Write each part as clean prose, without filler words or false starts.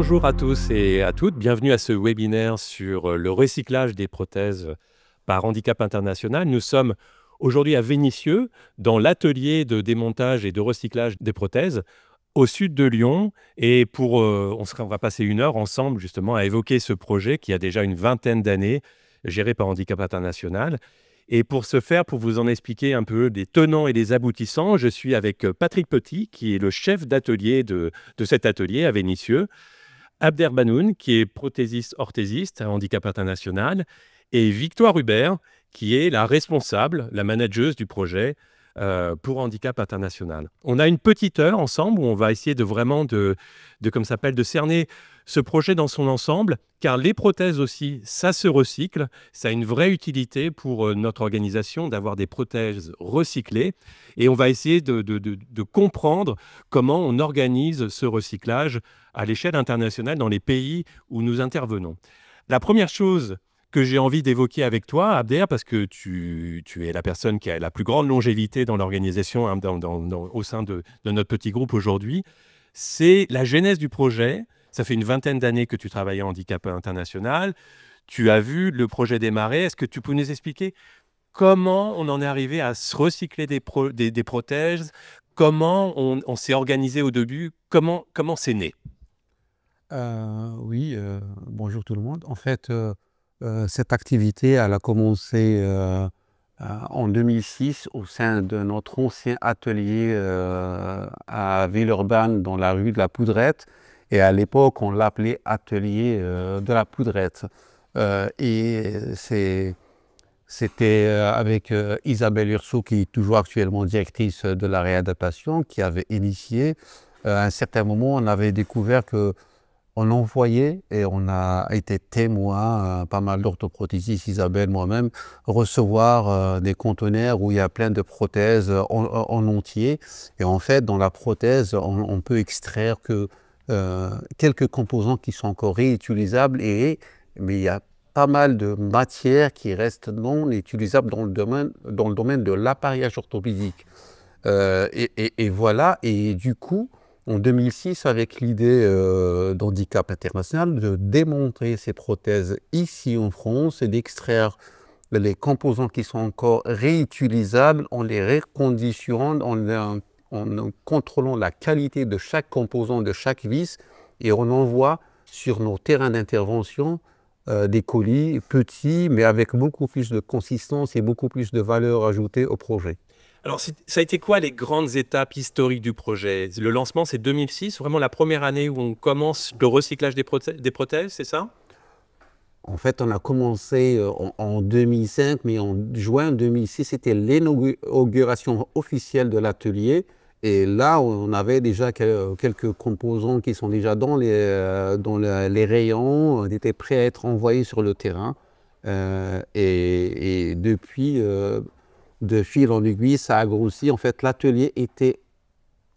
Bonjour à tous et à toutes, bienvenue à ce webinaire sur le recyclage des prothèses par Handicap International. Nous sommes aujourd'hui à Vénissieux, dans l'atelier de démontage et de recyclage des prothèses, au sud de Lyon. Et on va passer une heure ensemble justement à évoquer ce projet qui a déjà une vingtaine d'années, géré par Handicap International. Et pour ce faire, pour vous en expliquer un peu des tenants et des aboutissants, je suis avec Patrick Petit, qui est le chef d'atelier de cet atelier à Vénissieux. Abder Banoun, qui est prothésiste-orthésiste à Handicap International, et Victoire Hubert, qui est la responsable, la manageuse du projet pour Handicap International. On a une petite heure ensemble où on va essayer de vraiment de cerner ce projet dans son ensemble, car les prothèses aussi, ça se recycle. Ça a une vraie utilité pour notre organisation d'avoir des prothèses recyclées. Et on va essayer de comprendre comment on organise ce recyclage à l'échelle internationale dans les pays où nous intervenons. La première chose que j'ai envie d'évoquer avec toi, Abder, parce que tu es la personne qui a la plus grande longévité dans l'organisation, hein, au sein de notre petit groupe aujourd'hui, c'est la genèse du projet. Ça fait une vingtaine d'années que tu travailles à Handicap International. Tu as vu le projet démarrer. Est-ce que tu peux nous expliquer comment on en est arrivé à se recycler des prothèses? Comment on s'est organisé au début? Comment c'est né? Oui, bonjour tout le monde. En fait, cette activité, elle a commencé en 2006 au sein de notre ancien atelier à Villeurbanne, dans la rue de la Poudrette. Et à l'époque, on l'appelait atelier de la Poudrette. C'était avec Isabelle Urso, qui est toujours actuellement directrice de la réadaptation, qui avait initié. À un certain moment, on avait découvert que on envoyait, et on a été témoin, pas mal d'orthoprothésistes, Isabelle, moi-même, recevoir des conteneurs où il y a plein de prothèses en entier. Et en fait, dans la prothèse, on peut extraire que quelques composants qui sont encore réutilisables, mais il y a pas mal de matières qui restent non utilisables dans le domaine de l'appareillage orthopédique. Et voilà, et du coup, en 2006, avec l'idée d'Handicap International de démontrer ces prothèses ici en France et d'extraire les composants qui sont encore réutilisables en les reconditionnant, en contrôlant la qualité de chaque composant, de chaque vis, et on envoie sur nos terrains d'intervention des colis petits, mais avec beaucoup plus de consistance et beaucoup plus de valeur ajoutée au projet. Alors, ça a été quoi les grandes étapes historiques du projet? Le lancement, c'est 2006, vraiment la première année où on commence le recyclage des prothèses, c'est ça? En fait, on a commencé en 2005, mais en juin 2006, c'était l'inauguration officielle de l'atelier. Et là, on avait déjà quelques composants qui sont déjà dans les rayons, étaient prêts à être envoyés sur le terrain. Et depuis, de fil en aiguille, ça a grossi. En fait, l'atelier était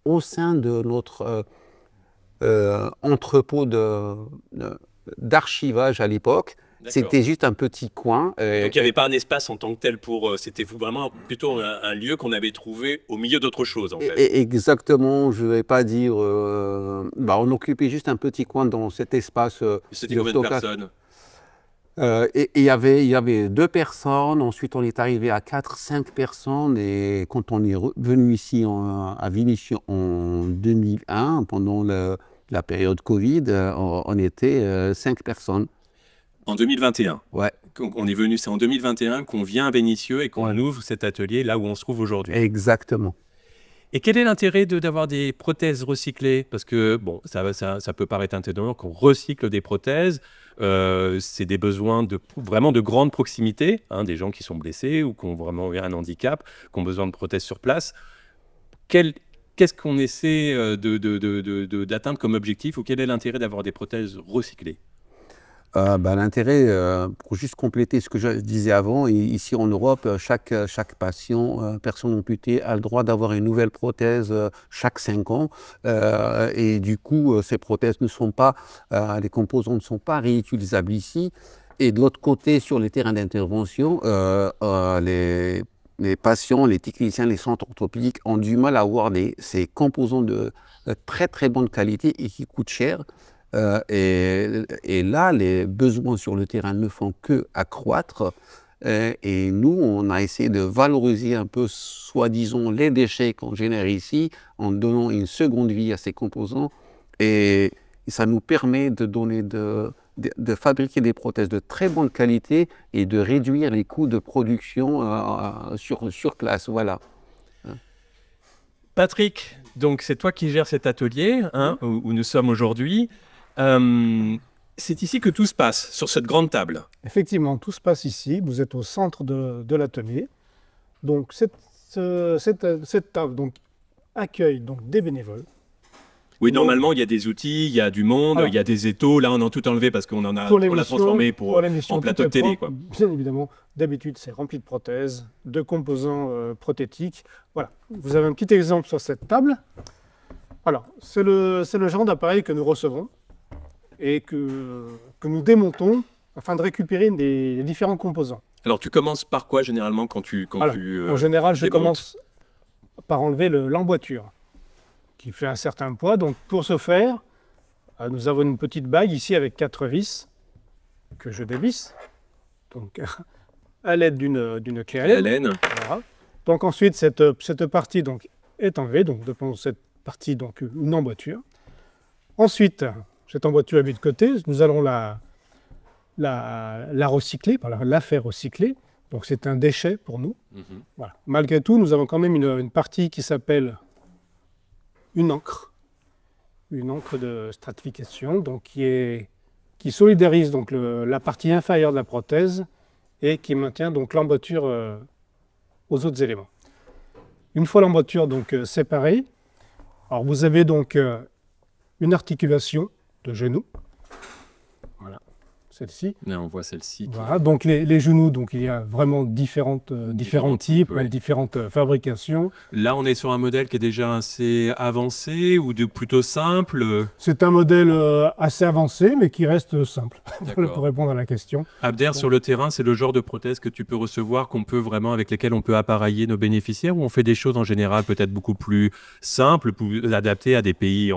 au sein de notre entrepôt d'archivage à l'époque. C'était juste un petit coin. Donc, il n'y avait pas un espace en tant que tel c'était vraiment plutôt un lieu qu'on avait trouvé au milieu d'autre chose, en fait. Exactement, je ne vais pas dire... on occupait juste un petit coin dans cet espace. C'était combien de personnes? Il y avait 2 personnes, ensuite on est arrivé à 4-5 personnes, et quand on est revenu ici à Vénissieux en 2001, pendant la période Covid, on était 5 personnes. En 2021? Ouais. On est venu, c'est en 2021 qu'on vient à Vénissieux et qu'on ouvre cet atelier là où on se trouve aujourd'hui. Exactement. Et quel est l'intérêt d'avoir des prothèses recyclées? Parce que, bon, ça peut paraître étonnant qu'on recycle des prothèses. C'est des besoins vraiment de grande proximité, hein, des gens qui sont blessés ou qui ont vraiment eu un handicap, qui ont besoin de prothèses sur place. Qu'est-ce qu'on essaie d'atteindre comme objectif, ou quel est l'intérêt d'avoir des prothèses recyclées? L'intérêt, pour juste compléter ce que je disais avant, ici en Europe, chaque personne amputée a le droit d'avoir une nouvelle prothèse chaque 5 ans. Et du coup, ces prothèses ne sont pas, les composants ne sont pas réutilisables ici. Et de l'autre côté, sur les terrains d'intervention, les patients, les techniciens, les centres orthopédiques ont du mal à avoir ces composants de très très bonne qualité et qui coûtent cher. Et là, les besoins sur le terrain ne font que accroître. Et nous, on a essayé de valoriser un peu, soi-disant, les déchets qu'on génère ici en donnant une seconde vie à ces composants. Et ça nous permet de fabriquer des prothèses de très bonne qualité et de réduire les coûts de production sur place. Voilà. Patrick, donc c'est toi qui gères cet atelier où nous sommes aujourd'hui. C'est ici que tout se passe, sur cette grande table. Effectivement, tout se passe ici. Vous êtes au centre de l'atelier. Donc cette table donc, accueille donc, des bénévoles. Oui, normalement, il y a des outils, il y a du monde, Alors, il y a des étaux. Là, on a tout enlevé parce qu'on l'a transformé en plateau de télé. Quoi. Bien évidemment, d'habitude, c'est rempli de prothèses, de composants prothétiques. Voilà, vous avez un petit exemple sur cette table. Alors, c'est le genre d'appareil que nous recevons et que nous démontons afin de récupérer les différents composants. Alors, tu commences par quoi généralement quand tu en général, je commence par enlever l'emboîture qui fait un certain poids. Donc, pour ce faire, nous avons une petite bague ici avec 4 vis que je dévisse. Donc, à l'aide d'une clé à laine. Voilà. Donc, ensuite, cette partie donc, est enlevée. Donc, devant cette partie, donc, une emboîture. Ensuite, cette emboîture est mise de côté. Nous allons la recycler, la faire recycler. Donc, c'est un déchet pour nous. Voilà. Malgré tout, nous avons quand même une partie qui s'appelle une encre de stratification, donc qui solidarise donc la partie inférieure de la prothèse et qui maintient donc l'emboîture aux autres éléments. Une fois l'emboîture donc séparée, alors vous avez donc une articulation de genou. Voilà, celle-ci. Là, on voit celle-ci. Voilà, donc les genoux, donc il y a vraiment différents types, ouais. Différentes fabrications. Là, on est sur un modèle qui est déjà assez avancé ou plutôt simple. C'est un modèle assez avancé, mais qui reste simple, pour répondre à la question. Abder, sur le terrain, c'est le genre de prothèse que tu peux recevoir, avec lesquelles on peut appareiller nos bénéficiaires, ou on fait des choses en général peut-être beaucoup plus simples, plus adaptées à des pays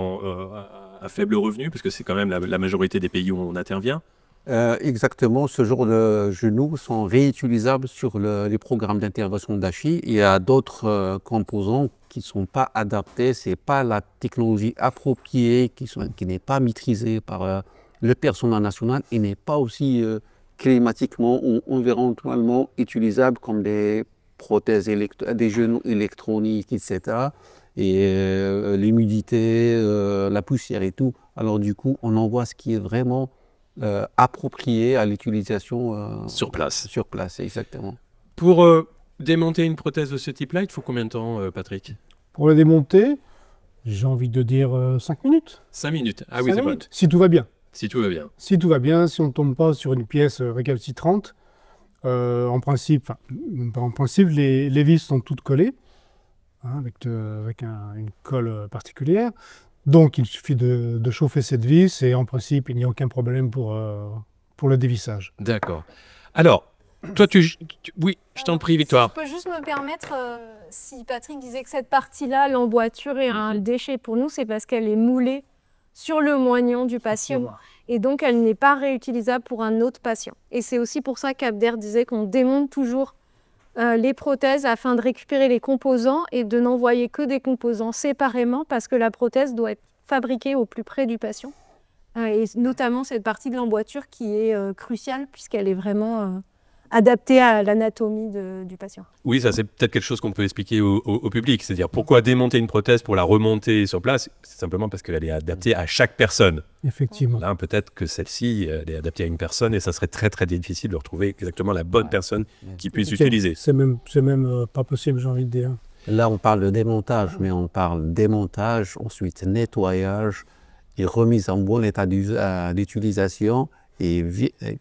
à faible revenu, parce que c'est quand même la majorité des pays où on intervient. Exactement, ce genre de genoux sont réutilisables sur les programmes d'intervention d'AFI. Il y a d'autres composants qui ne sont pas adaptés, ce n'est pas la technologie appropriée, qui n'est pas maîtrisée par le personnel national et n'est pas aussi climatiquement ou environnementalement utilisable comme des prothèses, des genoux électroniques, etc. Et l'humidité, la poussière et tout. Alors du coup, on envoie ce qui est vraiment approprié à l'utilisation sur place. Sur place, exactement. Pour démonter une prothèse de ce type-là, il te faut combien de temps, Patrick? Pour la démonter, j'ai envie de dire 5 minutes. 5 minutes. Ah oui, c'est bon. Si tout va bien. Si tout va bien. Si tout va bien, si on ne tombe pas sur une pièce récalcitrante, en principe, les vis sont toutes collées, hein, avec une colle particulière. Donc, il suffit de chauffer cette vis et en principe, il n'y a aucun problème pour le dévissage. D'accord. Alors, toi, oui, je t'en prie, Victoire. Si je peux juste me permettre, si Patrick disait que cette partie-là, l'emboîture est un déchet pour nous, c'est parce qu'elle est moulée sur le moignon du patient. Et donc, elle n'est pas réutilisable pour un autre patient. Et c'est aussi pour ça qu'Abder disait qu'on démonte toujours les prothèses afin de récupérer les composants et de n'envoyer que des composants séparément parce que la prothèse doit être fabriquée au plus près du patient. Et notamment cette partie de l'emboîture qui est cruciale puisqu'elle est vraiment adaptée à l'anatomie du patient. Oui, ça c'est peut-être quelque chose qu'on peut expliquer au public. C'est-à-dire pourquoi démonter une prothèse pour la remonter sur place? C'est simplement parce qu'elle est adaptée à chaque personne. Effectivement. Là, peut-être que celle-ci, elle est adaptée à une personne et ça serait très très difficile de retrouver exactement la bonne personne qui puisse l'utiliser. C'est même pas possible, j'ai envie de dire. Là, on parle de démontage, mais on parle démontage, ensuite nettoyage et remise en bon état d'utilisation et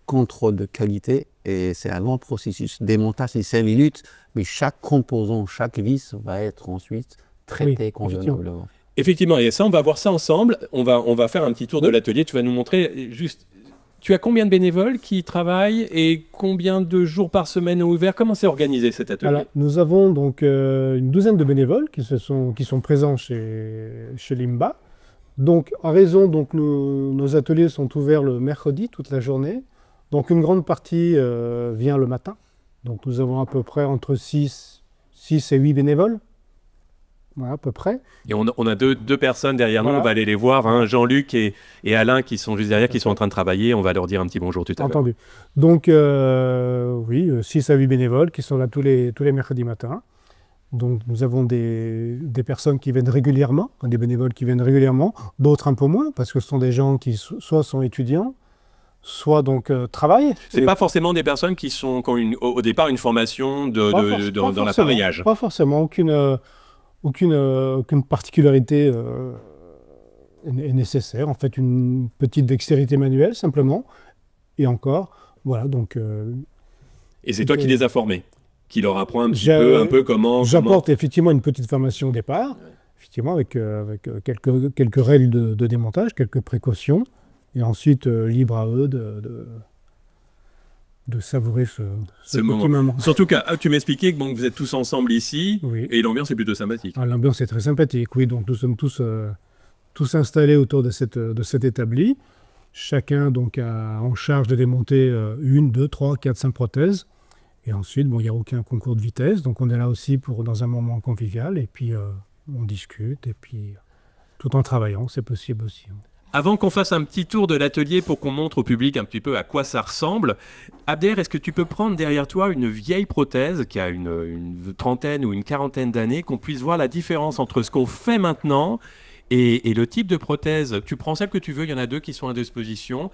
contrôle de qualité. Et c'est un long processus. Démontage, c'est 5 minutes, mais chaque composant, chaque vis va être ensuite traité convenablement. Effectivement, et ça, on va voir ça ensemble. On va faire un petit tour de l'atelier. Tu vas nous montrer juste... Tu as combien de bénévoles qui travaillent et combien de jours par semaine ouverts? Comment c'est organisé cet atelier? Alors, nous avons donc une douzaine de bénévoles qui sont présents chez Limba. Donc, à raison, donc, nos ateliers sont ouverts le mercredi, toute la journée. Donc, une grande partie vient le matin. Donc, nous avons à peu près entre 6 et 8 bénévoles. Voilà, à peu près. Et on a deux personnes derrière nous, Voilà. on va aller les voir, hein, Jean-Luc et Alain qui sont juste derrière, qui sont en train de travailler. On va leur dire un petit bonjour tout à l'heure. Entendu. Donc, oui, 6 à 8 bénévoles qui sont là tous les mercredis matins. Donc, nous avons des personnes qui viennent régulièrement, des bénévoles qui viennent régulièrement, d'autres un peu moins, parce que ce sont des gens qui soit sont étudiants, soit donc travaillent. C'est pas forcément des personnes qui ont au départ une formation dans l'appareillage. Pas forcément, aucune particularité est nécessaire. En fait, une petite dextérité manuelle, simplement. Et encore, voilà, donc... Et c'est toi qui les as formés, qui leur apprend un peu comment... J'apporte effectivement une petite formation au départ, effectivement, avec quelques règles de démontage, quelques précautions, et ensuite, libre à eux de savourer ce petit moment. Surtout que tu m'expliquais que vous êtes tous ensemble ici, Oui. et l'ambiance est plutôt sympathique. Ah, l'ambiance est très sympathique, oui. Donc nous sommes tous installés autour de cet établi. Chacun donc a en charge de démonter 1, 2, 3, 4, 5 prothèses. Et ensuite, il n'y a aucun concours de vitesse. Donc on est là aussi dans un moment convivial. Et puis on discute. Et puis tout en travaillant, c'est possible aussi. Avant qu'on fasse un petit tour de l'atelier pour qu'on montre au public un petit peu à quoi ça ressemble, Abder, est-ce que tu peux prendre derrière toi une vieille prothèse qui a une trentaine ou une quarantaine d'années, qu'on puisse voir la différence entre ce qu'on fait maintenant et le type de prothèse? Tu prends celle que tu veux, il y en a 2 qui sont à disposition.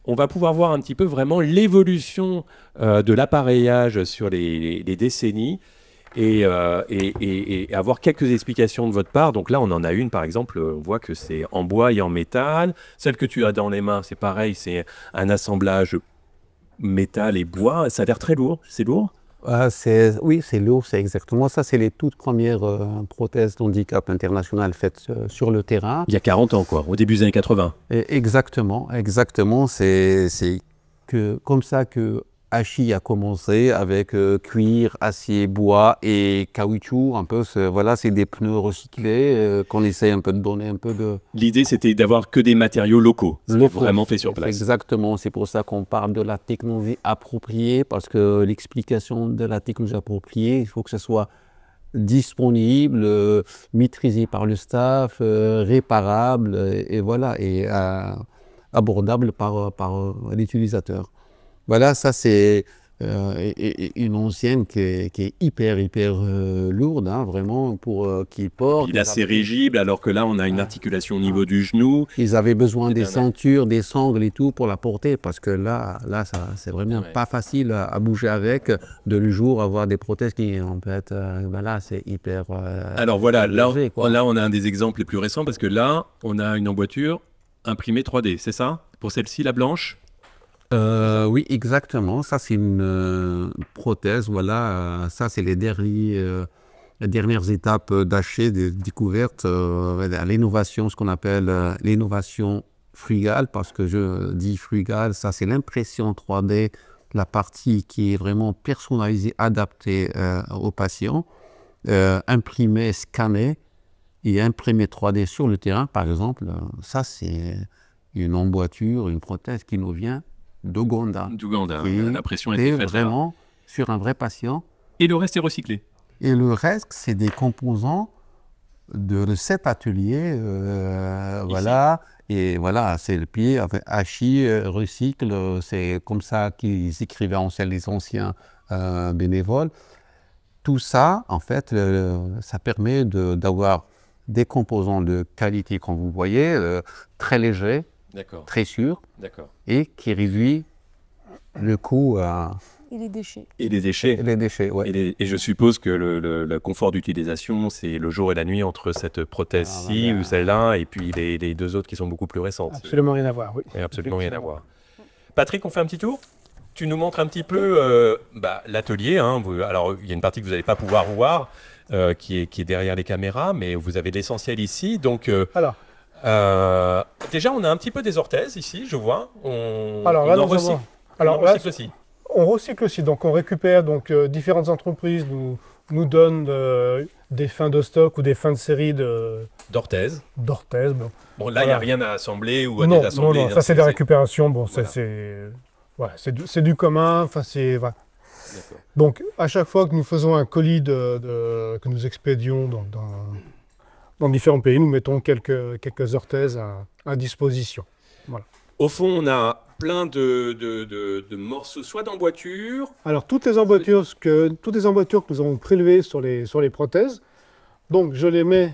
On va pouvoir voir un petit peu vraiment l'évolution de l'appareillage sur les décennies. Et avoir quelques explications de votre part. Donc là, on en a une, par exemple, on voit que c'est en bois et en métal. Celle que tu as dans les mains, c'est pareil, c'est un assemblage métal et bois. Ça a l'air très lourd. C'est lourd? Oui, c'est lourd, c'est exactement ça. C'est les toutes premières prothèses d'handicap international faites sur le terrain. Il y a 40 ans, quoi, au début des années 80. Exactement. C'est comme ça que Hachi a commencé avec cuir, acier, bois et caoutchouc. Un peu, c'est des pneus recyclés qu'on essaye un peu de donner un peu de... L'idée, c'était d'avoir que des matériaux locaux. C'est vraiment fait sur place. Exactement. C'est pour ça qu'on parle de la technologie appropriée, parce que l'explication de la technologie appropriée, il faut que ce soit disponible, maîtrisé par le staff, réparable, et voilà, et abordable par l'utilisateur. Voilà, ça c'est une ancienne qui est hyper lourde, hein, vraiment, qui porte. Il est assez rigide, alors que là, on a une articulation au niveau du genou. Ils avaient besoin des ceintures, des sangles et tout pour la porter, parce que là c'est vraiment pas facile à bouger avec. De le jour, avoir des prothèses qui, en fait, voilà, c'est hyper... alors voilà, là, léger, quoi. Là, on a un des exemples les plus récents, parce que là, on a une emboîture imprimée 3D, c'est ça? Pour celle-ci, la blanche? Oui, exactement. Ça, c'est une prothèse. Voilà, ça, c'est les dernières étapes d'Hachi, de découverte, l'innovation, ce qu'on appelle l'innovation frugale, parce que je dis frugale, ça, c'est l'impression 3D, la partie qui est vraiment personnalisée, adaptée au patient, imprimée, scannée et imprimée 3D sur le terrain, par exemple. Ça, c'est une emboîture, une prothèse qui nous vient d'Ouganda. L'impression est faite vraiment sur un vrai patient. Et le reste est recyclé. Et le reste, c'est des composants de cet atelier. Voilà. Et voilà, c'est le pied avec Hachi, recycle. C'est comme ça qu'ils écrivaient les anciens bénévoles. Tout ça, en fait, ça permet d'avoir des composants de qualité, comme vous voyez, très légers. Très sûr, et qui réduit le coût Et les déchets. Et les déchets. Ouais. Et je suppose que le confort d'utilisation, c'est le jour et la nuit entre cette prothèse-ci ou celle-là, et puis les 2 autres qui sont beaucoup plus récentes. Absolument rien à voir, oui. Et absolument rien à voir. Patrick, on fait un petit tour? Tu nous montres un petit peu l'atelier. Hein. Alors, il y a une partie que vous n'allez pas pouvoir voir, qui est derrière les caméras, mais vous avez l'essentiel ici. Donc, déjà, on a un petit peu des orthèses ici, je vois. Alors là, on recycle aussi. on recycle aussi, donc on récupère, donc différentes entreprises nous donnent des fins de stock ou des fins de série d'orthèse. d'orthèse. Bon, là, il n'y a rien à assembler ou à Non, désassembler. ça c'est des récupérations, bon, Voilà. c'est du commun, enfin c'est... Voilà. D'accord. Donc, à chaque fois que nous faisons un colis que nous expédions dans différents pays, nous mettons quelques orthèses à disposition. Au fond, on a plein de morceaux, soit d'emboîture. Alors, toutes les emboîtures que nous avons prélevées sur les prothèses, donc je les mets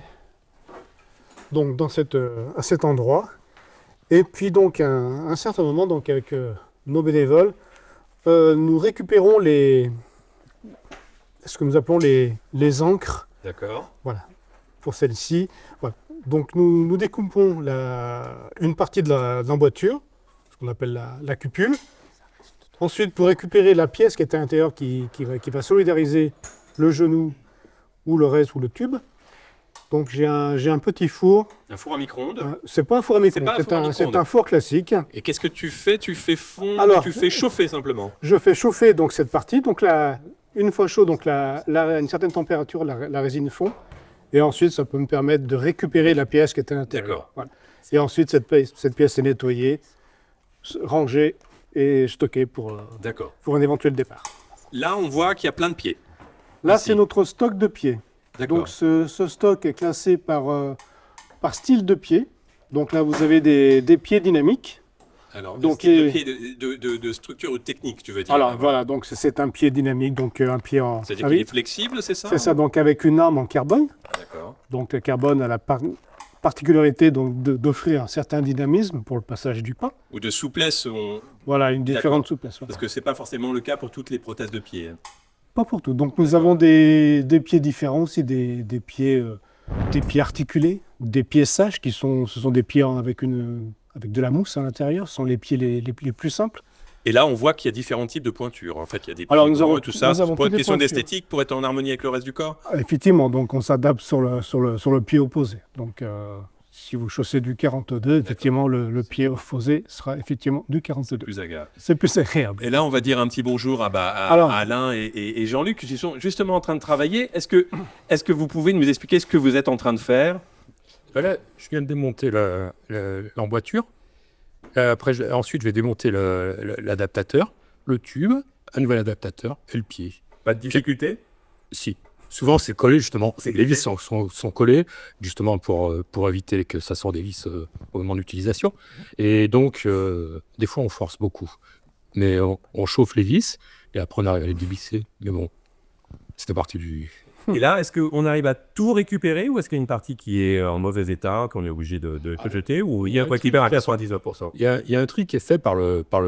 donc, à cet endroit. Et puis, donc, à un certain moment, donc, avec nos bénévoles, nous récupérons ce que nous appelons les encres. D'accord. Voilà, pour celle-ci. Voilà. Donc nous découpons une partie de l'emboîture, ce qu'on appelle la cupule. Ensuite, pour récupérer la pièce qui est à l'intérieur, qui va solidariser le genou ou le reste ou le tube, donc j'ai un petit four. Un four à micro-ondes. C'est pas un four à micro-ondes, pas un four à micro-ondes. c'est un four classique. Et qu'est-ce que tu fais? Tu fais fondre, Alors, tu fais chauffer simplement. Je fais chauffer donc cette partie. Donc une fois chaud, donc à une certaine température, la résine fond. Et ensuite, ça peut me permettre de récupérer la pièce qui est à l'intérieur. D'accord. Voilà. Et ensuite, cette pièce est nettoyée, rangée et stockée pour un éventuel départ. Là, on voit qu'il y a plein de pieds. Là, Ici. c'est notre stock de pieds. D'accord. Donc, ce stock est classé par style de pied. Donc là, vous avez des pieds dynamiques. Alors, donc, de pieds de structure ou de technique, tu veux dire. Alors, voilà, donc c'est un pied dynamique, donc un pied en... C'est-à-dire qu'il est flexible, c'est ça? C'est ça, donc avec une arme en carbone. D'accord. Donc le carbone a la particularité d'offrir un certain dynamisme pour le passage du pas. Ou de souplesse. Voilà, une différente souplesse. Voilà. Parce que ce n'est pas forcément le cas pour toutes les prothèses de pied. Pas pour tout. Donc nous avons des pieds différents aussi, des pieds articulés, des pieds sages ce sont des pieds avec de la mousse à l'intérieur, ce sont les pieds les plus simples. Et là, on voit qu'il y a différents types de pointures. En fait, il y a des pieds Alors, nous grands avons- et tout ça. nous avons Pour une toutes les question pointures. d'esthétique, pour être en harmonie avec le reste du corps. Effectivement, donc on s'adapte sur le pied opposé. Donc si vous chaussez du 42, effectivement le pied opposé sera effectivement du 42. Plus agréable. C'est plus agréable. Et là, on va dire un petit bonjour à Alors- Alain et Jean-Luc, qui sont justement en train de travailler. Est-ce que vous pouvez nous expliquer ce que vous êtes en train de faire? Là, je viens de démonter l'emboîture. Ensuite, je vais démonter l'adaptateur, le tube, un nouvel adaptateur et le pied. Pas de difficulté? Si. Souvent, c'est collé, justement. Les vis sont collées, justement, pour éviter que ça sorte des vis au moment d'utilisation. Et donc, des fois, on force beaucoup. Mais on chauffe les vis, et après, on arrive à les dévisser. Mais bon, c'était partie du... Et là, est-ce qu'on arrive à tout récupérer ou est-ce qu'il y a une partie qui est en mauvais état, qu'on est obligé de jeter, ou il y a quoi qui perd à 99%? Il y a un tri qui est fait par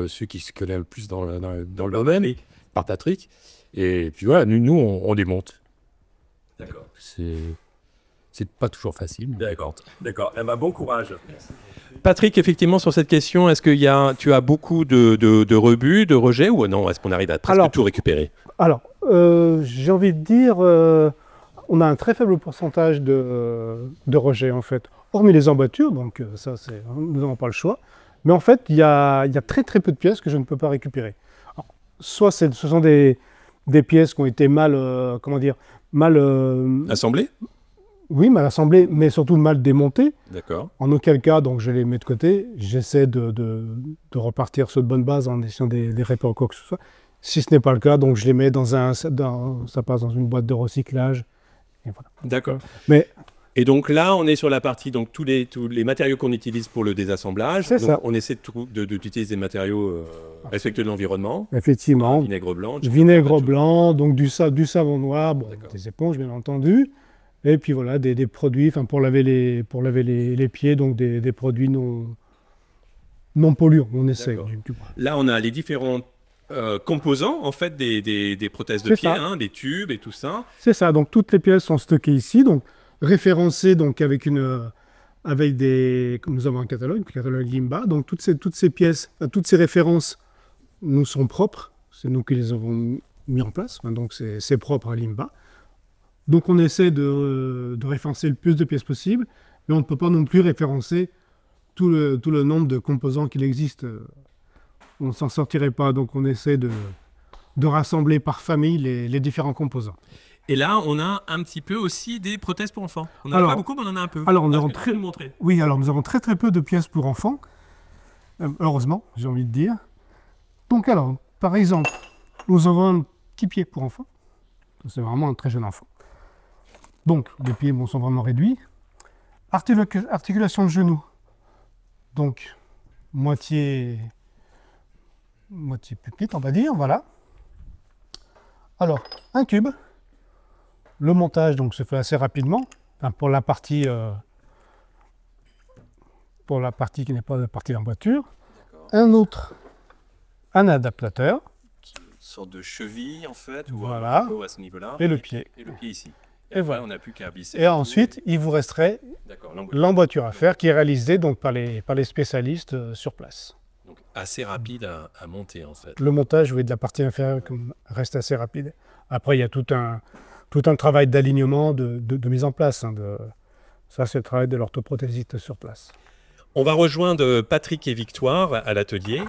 ceux qui se connaissent le plus dans le domaine, par Patrick. Et puis voilà, nous on démonte. D'accord. C'est pas toujours facile. D'accord. Eh ben, bon courage. Patrick, effectivement, sur cette question, est-ce que tu as beaucoup de rebuts, de rejets, ou non? Est-ce qu'on arrive à presque tout récupérer? Alors, j'ai envie de dire, on a un très faible pourcentage de rejets en fait, hormis les emboîtures, donc ça, nous n'avons pas le choix. Mais en fait, il y a très très peu de pièces que je ne peux pas récupérer. Alors, soit ce sont des pièces qui ont été mal Assemblé? Oui, mal assemblées, mais surtout mal démontées. D'accord. En auquel cas, donc, je les mets de côté. J'essaie de repartir sur de bonnes bases en essayant des réparer ou quoi que ce soit. Si ce n'est pas le cas, donc je les mets ça passe dans une boîte de recyclage. Et voilà. D'accord. Mais Et donc là, on est sur la partie, donc tous les matériaux qu'on utilise pour le désassemblage. C'est Donc, ça. on essaie d'utiliser des matériaux respectueux de l'environnement. effectivement, Vinaigre blanc. vinaigre blanc, donc du savon noir, bon, D'accord. des éponges bien entendu. Et puis voilà, des produits, pour laver les pieds, donc des produits non polluants. On essaie. D'accord. Là, on a les différents composants en fait des prothèses de C'est pied, ça. hein, des tubes et tout ça. C'est ça, donc toutes les pièces sont stockées ici, donc référencées donc avec comme nous avons un catalogue Limba, donc toutes ces pièces, toutes ces références nous sont propres, c'est nous qui les avons mis en place, donc c'est propre à Limba. Donc on essaie de référencer le plus de pièces possible, mais on ne peut pas non plus référencer tout le nombre de composants qu'il existe. On ne s'en sortirait pas, donc on essaie de rassembler par famille les différents composants. Et là, on a un petit peu aussi des prothèses pour enfants. On n'en a Alors- pas beaucoup, mais on en a un peu. alors, nous Est-ce avons que tu très- peux nous montrer. Oui, alors nous avons très très peu de pièces pour enfants. Heureusement, j'ai envie de dire. Donc alors, par exemple, nous avons un petit pied pour enfant. C'est vraiment un très jeune enfant. Donc, les pieds sont vraiment réduits. Articulation de genou. Donc, moitié pupitre, on va dire, voilà. Alors, un cube. Le montage donc, se fait assez rapidement. Enfin, pour la partie qui n'est pas la partie d'emboîture. Un adaptateur. Une sorte de cheville, en fait, ou Voilà. un peu à ce niveau-là. Et le pied. Et le pied ici. Et voilà. On n'a plus qu'à visser. Et ensuite, il vous resterait D'accord, l'emboîture à faire qui est réalisée donc, par les spécialistes sur place. donc assez rapide à monter, en fait. Le montage oui, de la partie inférieure reste assez rapide. Après, il y a tout un travail d'alignement, de mise en place. Ça, c'est le travail de l'orthoprothésiste sur place. On va rejoindre Patrick et Victoire à l'atelier.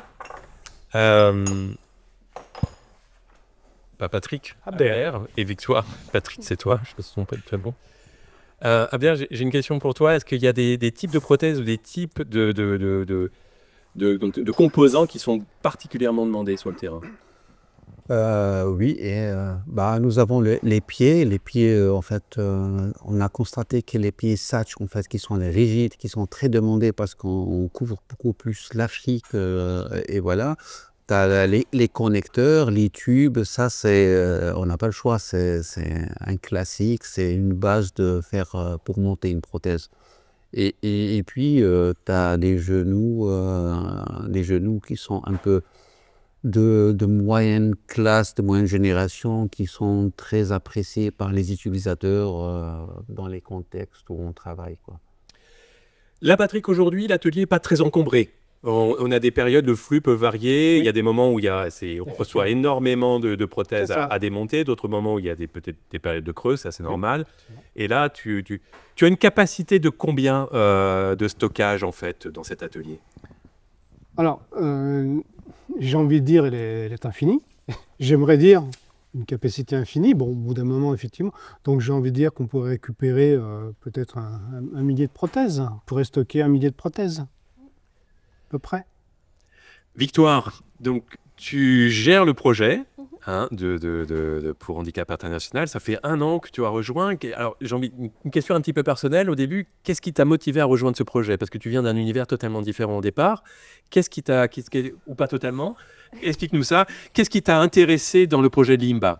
Pas Patrick, Abder. et Victoire. Patrick, c'est toi, je pense que son prénom est très bon. Abder, j'ai une question pour toi. Est-ce qu'il y a des types de prothèses ou des types de composants qui sont particulièrement demandés sur le terrain? Oui, nous avons les pieds. Les pieds, en fait, on a constaté que les pieds Satch, en fait, qui sont rigides, qui sont très demandés parce qu'on couvre beaucoup plus l'Afrique. Et voilà. Tu as les connecteurs, les tubes, ça, on n'a pas le choix. C'est un classique, c'est une base de faire pour monter une prothèse. Et puis, tu as les genoux qui sont un peu de moyenne classe, de moyenne génération, qui sont très appréciés par les utilisateurs dans les contextes où on travaille, quoi. Là, Patrick, aujourd'hui, l'atelier n'est pas très encombré. On a des périodes, le flux peut varier. Oui. Il y a des moments où on reçoit énormément de prothèses C'est ça. à démonter, d'autres moments où il y a peut-être des périodes de creux, ça c'est normal. Et là, tu as une capacité de combien de stockage en fait dans cet atelier? Alors, j'ai envie de dire, elle est infinie. J'aimerais dire une capacité infinie. Bon, au bout d'un moment, effectivement. Donc, j'ai envie de dire qu'on pourrait récupérer peut-être un millier de prothèses. On pourrait stocker un millier de prothèses, à peu près. Victoire, donc tu gères le projet pour Handicap International. Ça fait 1 an que tu as rejoint. Alors, j'ai envie une question un petit peu personnelle au début. Qu'est-ce qui t'a motivé à rejoindre ce projet? Parce que tu viens d'un univers totalement différent au départ. Ou pas totalement? Explique-nous ça. Qu'est-ce qui t'a intéressé dans le projet de Limba?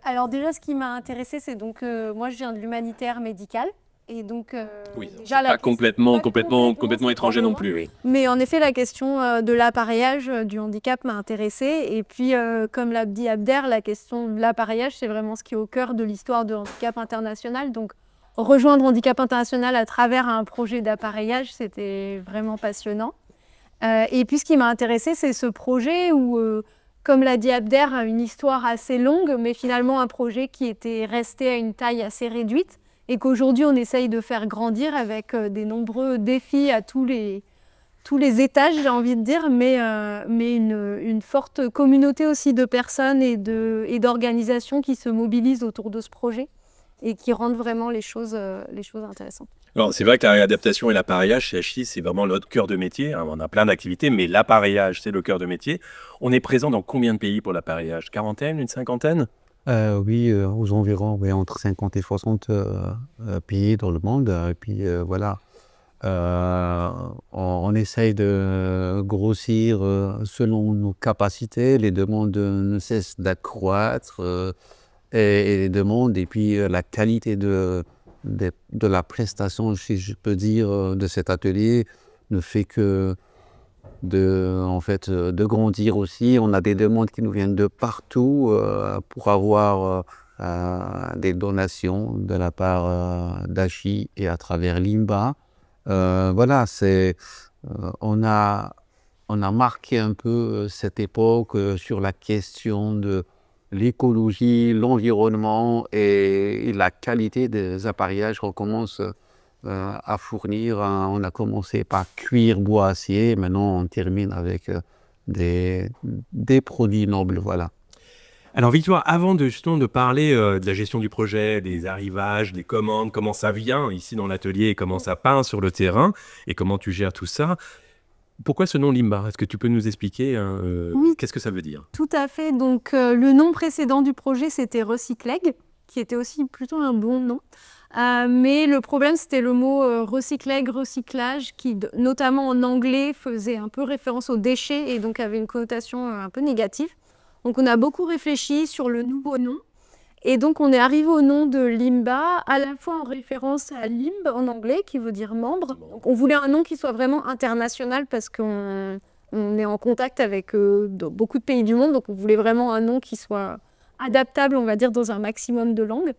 Alors déjà, ce qui m'a intéressée, c'est donc, moi je viens de l'humanitaire médical. Et donc, Oui, déjà, c'est la pas question- complètement étranger non plus. Oui. Mais en effet, la question de l'appareillage du handicap m'a intéressée. Et puis, comme l'a dit Abder, la question de l'appareillage, c'est vraiment ce qui est au cœur de l'histoire de Handicap International. Donc, rejoindre Handicap International à travers un projet d'appareillage, c'était vraiment passionnant. Et puis, ce qui m'a intéressée, c'est ce projet où, comme l'a dit Abder, une histoire assez longue, mais finalement un projet qui était resté à une taille assez réduite. Et qu'aujourd'hui, on essaye de faire grandir avec des nombreux défis à tous les étages, j'ai envie de dire, mais une forte communauté aussi de personnes et d'organisations qui se mobilisent autour de ce projet et qui rendent vraiment les choses intéressantes. Alors, c'est vrai que la réadaptation et l'appareillage chez HI, c'est vraiment notre cœur de métier. On a plein d'activités, mais l'appareillage, c'est le cœur de métier. On est présent dans combien de pays pour l'appareillage? 40aine, une 50aine? Oui, aux environs, oui, entre 50 et 60 pays dans le monde. Et puis voilà, on essaye de grossir selon nos capacités. Les demandes ne cessent d'accroître et les demandes, et puis la qualité de la prestation, si je peux dire, de cet atelier ne fait que de grandir aussi. On a des demandes qui nous viennent de partout pour avoir des donations de la part d'Achi et à travers Limba. Voilà, on a marqué un peu cette époque sur la question de l'écologie, l'environnement et la qualité des appareillages qu'on commence à fournir. On a commencé par cuir, bois, acier. Maintenant, on termine avec des produits nobles. Voilà. Alors Victoire, avant justement de parler de la gestion du projet, des arrivages, des commandes, comment ça vient ici dans l'atelier et comment ça peint sur le terrain et comment tu gères tout ça, pourquoi ce nom Limba? Est-ce que tu peux nous expliquer Oui. qu'est-ce que ça veut dire? Tout à fait. Donc, le nom précèdent du projet, c'était Recycleg, qui était aussi plutôt un bon nom. Mais le problème, c'était le mot recycleg, recyclage, qui, notamment en anglais, faisait un peu référence aux déchets et donc avait une connotation un peu négative. Donc, on a beaucoup réfléchi sur le nouveau nom. Et donc, on est arrivé au nom de Limba, à la fois en référence à limb en anglais, qui veut dire membre. Donc, on voulait un nom qui soit vraiment international parce qu'on est en contact avec beaucoup de pays du monde. Donc, on voulait vraiment un nom qui soit adaptable, on va dire, dans un maximum de langues.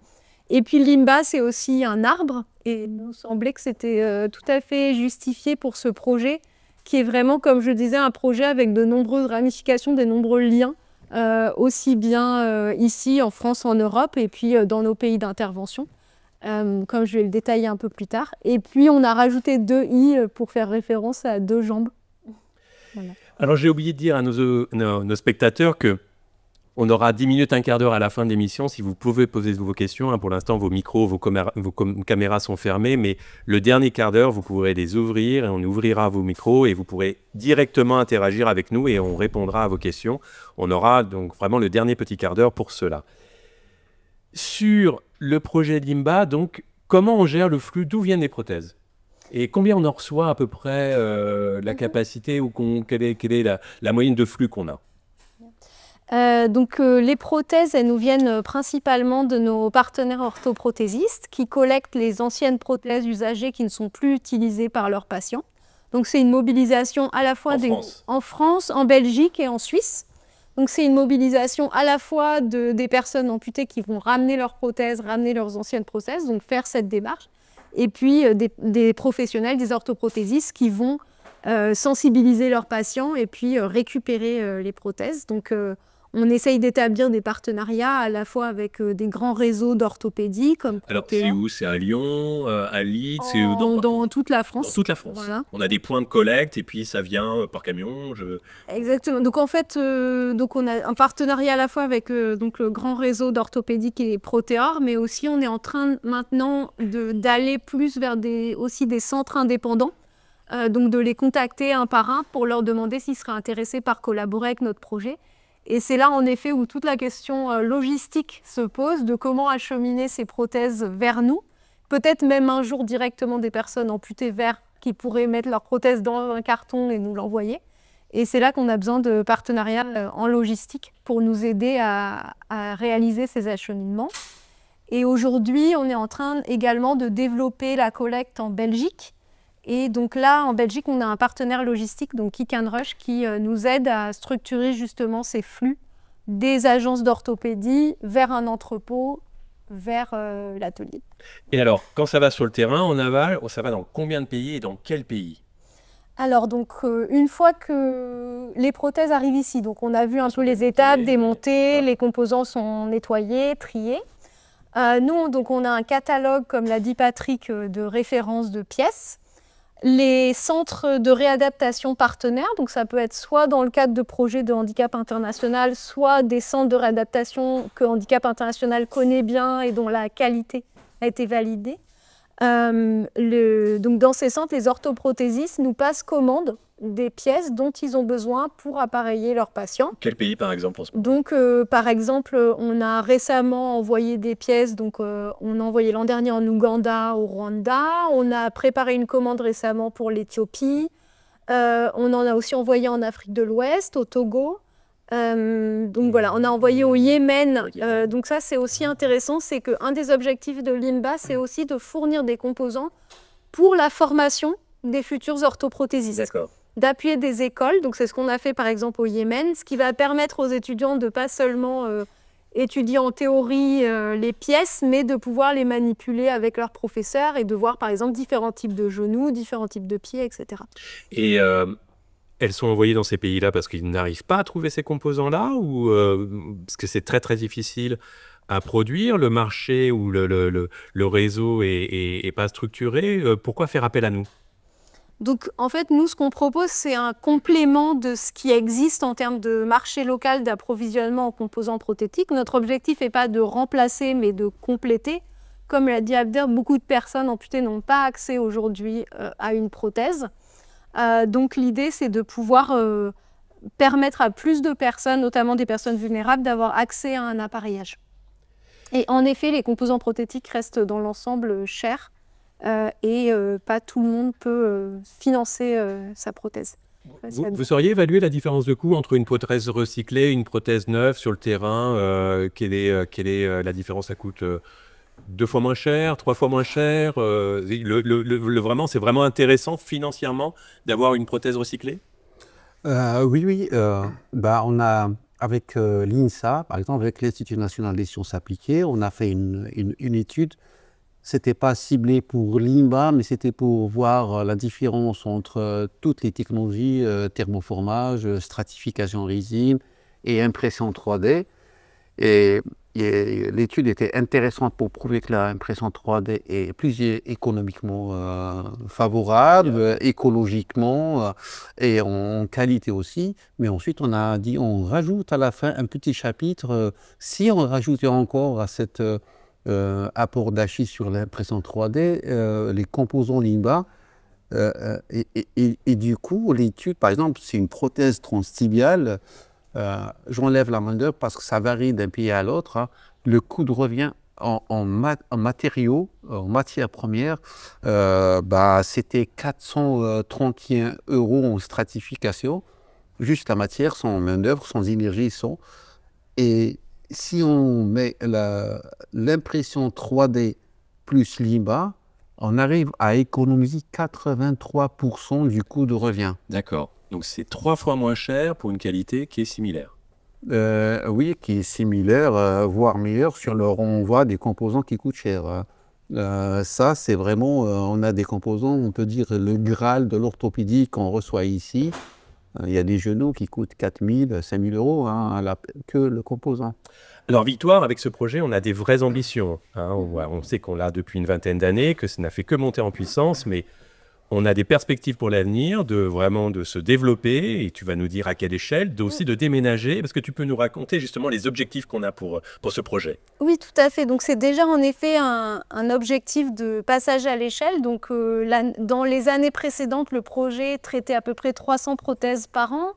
Et puis, Limba, c'est aussi un arbre. Et il nous semblait que c'était tout à fait justifié pour ce projet, qui est vraiment, comme je disais, un projet avec de nombreuses ramifications, de nombreux liens. Aussi bien ici, en France, en Europe, et puis dans nos pays d'intervention, comme je vais le détailler un peu plus tard. Et puis, on a rajouté 2 i pour faire référence à 2 jambes. Voilà. Alors j'ai oublié de dire à nos spectateurs que on aura 10 minutes, un quart d'heure à la fin de l'émission. Si vous pouvez poser vos questions, hein, pour l'instant, vos micros, vos caméras sont fermés, mais le dernier quart d'heure, vous pourrez les ouvrir et on ouvrira vos micros et vous pourrez directement interagir avec nous et on répondra à vos questions. On aura donc vraiment le dernier petit quart d'heure pour cela. Sur le projet Limba, donc, comment on gère le flux? D'où viennent les prothèses? Et combien on en reçoit à peu près, la capacité ou quelle est la moyenne de flux qu'on a? Donc, les prothèses, elles nous viennent principalement de nos partenaires orthoprothésistes qui collectent les anciennes prothèses usagées qui ne sont plus utilisées par leurs patients. Donc, c'est une mobilisation à la fois en France, en Belgique et en Suisse. Donc, c'est une mobilisation à la fois des personnes amputées qui vont ramener leurs prothèses, ramener leurs anciennes prothèses, donc faire cette démarche. Et puis, des professionnels, des orthoprothésistes qui vont sensibiliser leurs patients et puis récupérer les prothèses. Donc, on essaye d'établir des partenariats à la fois avec des grands réseaux d'orthopédie comme Alors, Protéa. c'est où? C'est à Lyon, à Leeds? C'est Dans toute la France. Dans toute la France. Voilà. On a des points de collecte et puis ça vient par camion. Exactement. Donc en fait, donc on a un partenariat à la fois avec donc le grand réseau d'orthopédie qui est Protéa, mais aussi on est en train maintenant d'aller plus vers aussi des centres indépendants, donc de les contacter un par un pour leur demander s'ils seraient intéressés par collaborer avec notre projet. Et c'est là, en effet, où toute la question logistique se pose, de comment acheminer ces prothèses vers nous. Peut-être même un jour directement des personnes amputées qui pourraient mettre leurs prothèses dans un carton et nous l'envoyer. Et c'est là qu'on a besoin de partenariats en logistique pour nous aider à réaliser ces acheminements. Et aujourd'hui, on est en train également de développer la collecte en Belgique. Et donc là, en Belgique, on a un partenaire logistique, donc Kick and Rush, qui nous aide à structurer justement ces flux des agences d'orthopédie vers un entrepôt, vers l'atelier. Et alors, quand ça va sur le terrain, en aval, ça va dans combien de pays et dans quel pays? Alors, donc, une fois que les prothèses arrivent ici, donc on a vu un peu les étapes, démontées, les composants sont nettoyés, triés. Nous, donc, on a un catalogue, comme l'a dit Patrick, de référence de pièces. Les centres de réadaptation partenaires, donc ça peut être soit dans le cadre de projets de handicap international, soit des centres de réadaptation que Handicap International connaît bien et dont la qualité a été validée. Donc dans ces centres, les orthoprothésistes nous passent commande des pièces dont ils ont besoin pour appareiller leurs patients. Quel pays, par exemple, en ce moment? Donc, par exemple, on a récemment envoyé des pièces. Donc, on a envoyé l'an dernier en Ouganda, au Rwanda. On a préparé une commande récemment pour l'Éthiopie. On en a aussi envoyé en Afrique de l'Ouest, au Togo. Donc voilà, on a envoyé au Yémen. Donc ça, c'est aussi intéressant. C'est qu'un des objectifs de Limba, c'est aussi de fournir des composants pour la formation des futurs orthoprothésistes. D'accord. D'appuyer des écoles, donc c'est ce qu'on a fait par exemple au Yémen, ce qui va permettre aux étudiants de pas seulement étudier en théorie les pièces, mais de pouvoir les manipuler avec leurs professeurs et de voir par exemple différents types de genoux, différents types de pieds, etc. Et elles sont envoyées dans ces pays-là parce qu'ils n'arrivent pas à trouver ces composants-là ou parce que c'est très très difficile à produire, le marché ou le réseau est pas structuré. Pourquoi faire appel à nous? Donc, en fait, nous, ce qu'on propose, c'est un complément de ce qui existe en termes de marché local d'approvisionnement en composants prothétiques. Notre objectif n'est pas de remplacer, mais de compléter. Comme l'a dit Abder, beaucoup de personnes amputées n'ont pas accès aujourd'hui à une prothèse. Donc, l'idée, c'est de pouvoir permettre à plus de personnes, notamment des personnes vulnérables, d'avoir accès à un appareillage. Et en effet, les composants prothétiques restent dans l'ensemble chers. Et pas tout le monde peut financer sa prothèse. Vous sauriez évaluer la différence de coût entre une prothèse recyclée et une prothèse neuve sur le terrain? Quelle est la différence? Ça coûte 2 fois moins cher, 3 fois moins cher? Vraiment, c'est vraiment intéressant financièrement d'avoir une prothèse recyclée? Oui. On a, avec l'INSA, par exemple, avec l'Institut national des sciences appliquées, on a fait une étude. C'était pas ciblé pour l'INBA, mais c'était pour voir la différence entre toutes les technologies, thermoformage, stratification en résine et impression 3D. Et l'étude était intéressante pour prouver que l'impression 3D est plus économiquement favorable, écologiquement et en qualité aussi. Mais ensuite, on a dit on rajoute à la fin un petit chapitre. Si on rajoutait encore à cette apport d'Achille sur l'impression 3D, les composants LINBA, et du coup, l'étude, par exemple, c'est une prothèse transtibiale, j'enlève la main-d'œuvre parce que ça varie d'un pays à l'autre, hein. Le coût de revient en matériaux, en matières premières, c'était 431 € en stratification, juste la matière, sans main-d'œuvre, sans énergie, et si on met l'impression 3D plus l'INBA, on arrive à économiser 83% du coût de revient. D'accord. Donc c'est 3 fois moins cher pour une qualité qui est similaire. Oui, qui est similaire, voire meilleure sur le renvoi des composants qui coûtent cher. Ça, c'est vraiment, on a des composants, on peut dire le Graal de l'orthopédie qu'on reçoit ici. Il y a des genoux qui coûtent 4 000, 5 000 €, hein, que le composant. Alors Victoire, avec ce projet, on a des vraies ambitions, hein. On sait qu'on l'a depuis une vingtaine d'années, que ça n'a fait que monter en puissance, mais on a des perspectives pour l'avenir, vraiment de se développer, et tu vas nous dire à quelle échelle, aussi de déménager, parce que tu peux nous raconter justement les objectifs qu'on a pour ce projet. Oui, tout à fait. Donc c'est déjà en effet un objectif de passage à l'échelle. Donc dans les années précédentes, le projet traitait à peu près 300 prothèses par an.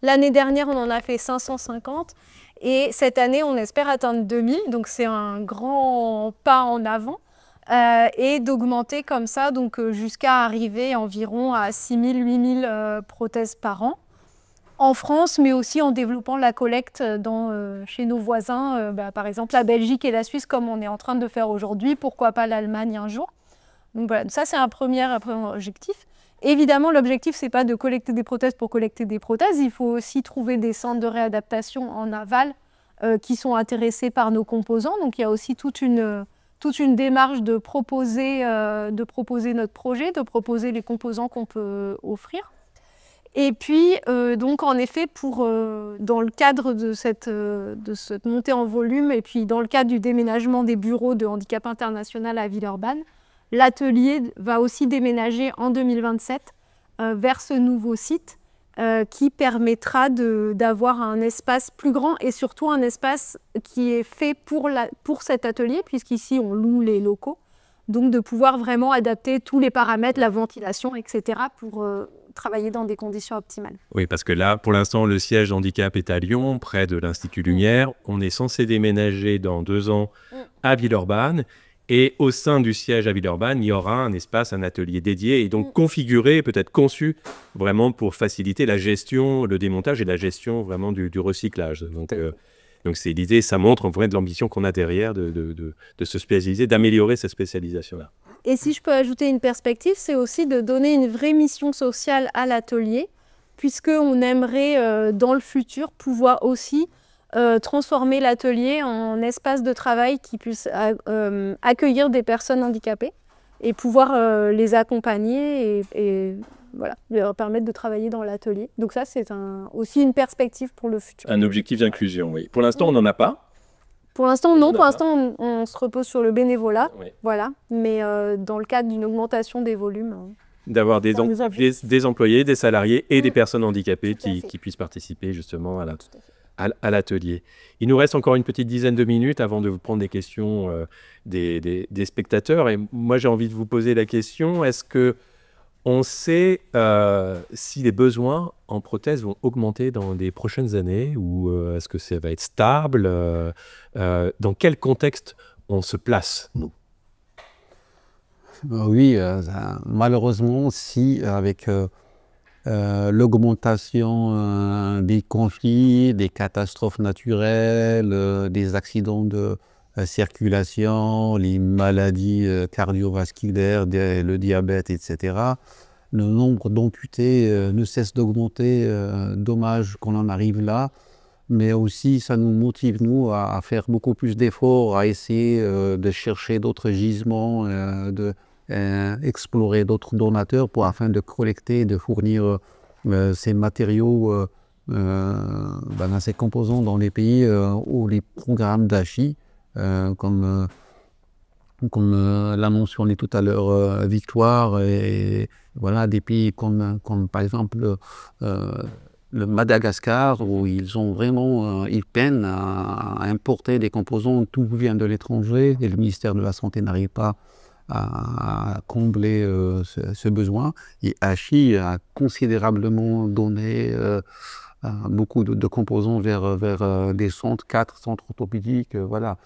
L'année dernière, on en a fait 550. Et cette année, on espère atteindre 2000. Donc c'est un grand pas en avant. Et d'augmenter comme ça, donc jusqu'à arriver environ à 6 000, 8 000 prothèses par an en France, mais aussi en développant la collecte chez nos voisins, par exemple la Belgique et la Suisse, comme on est en train de faire aujourd'hui, pourquoi pas l'Allemagne un jour. Donc voilà, ça c'est un premier objectif. Évidemment, l'objectif, c'est pas de collecter des prothèses pour collecter des prothèses, il faut aussi trouver des centres de réadaptation en aval qui sont intéressés par nos composants. Donc il y a aussi toute une démarche de proposer notre projet, de proposer les composants qu'on peut offrir. Et puis, donc en effet, dans le cadre de cette montée en volume et puis dans le cadre du déménagement des bureaux de Handicap International à Villeurbanne, l'atelier va aussi déménager en 2027 vers ce nouveau site qui permettra d'avoir un espace plus grand et surtout un espace qui est fait pour cet atelier, puisqu'ici on loue les locaux, donc de pouvoir vraiment adapter tous les paramètres, la ventilation, etc. pour travailler dans des conditions optimales. Oui, parce que là, pour l'instant, le siège handicap est à Lyon, près de l'Institut Lumière. On est censé déménager dans 2 ans à Villeurbanne. Et au sein du siège à Villeurbanne, il y aura un espace, un atelier dédié et donc configuré, peut-être conçu vraiment pour faciliter la gestion, le démontage et la gestion vraiment du recyclage. Donc c'est l'idée, ça montre en vrai de l'ambition qu'on a derrière de se spécialiser, d'améliorer cette spécialisation-là. Et si je peux ajouter une perspective, c'est aussi de donner une vraie mission sociale à l'atelier, puisqu'on aimerait dans le futur pouvoir aussi transformer l'atelier en espace de travail qui puisse accueillir des personnes handicapées et pouvoir les accompagner et voilà, leur permettre de travailler dans l'atelier. Donc ça, c'est aussi une perspective pour le futur. Un objectif d'inclusion, oui. Pour l'instant, on n'en a pas. Pour l'instant, non. Pour l'instant, on se repose sur le bénévolat. Oui. Voilà. Mais dans le cadre d'une augmentation des volumes... d'avoir des, Dans les objectifs. des employés, des salariés et des Mm. personnes handicapées Tout à fait. qui puissent participer justement Tout à fait. à l'atelier. Il nous reste encore une petite dizaine de minutes avant de vous prendre des questions des spectateurs. Et moi, j'ai envie de vous poser la question, est-ce que on sait si les besoins en prothèses vont augmenter dans les prochaines années ou est-ce que ça va être stable dans quel contexte on se place, nous? Oui, malheureusement, si avec l'augmentation des conflits, des catastrophes naturelles, des accidents de circulation, les maladies cardiovasculaires, le diabète, etc., le nombre d'amputés ne cesse d'augmenter. Dommage qu'on en arrive là, mais aussi ça nous motive, nous, à faire beaucoup plus d'efforts, à essayer de chercher d'autres gisements, explorer d'autres donateurs afin de collecter, de fournir ces matériaux, ces composants dans les pays où les programmes d'ACHI, comme l'a mentionné tout à l'heure Victoire, et voilà, des pays comme par exemple le Madagascar, où ils ont vraiment, ils peinent à importer des composants, tout vient de l'étranger, et le ministère de la Santé n'arrive pas à combler ce besoin. Et ACHI a considérablement donné beaucoup de composants vers des centres, 4 centres orthopédiques, voilà.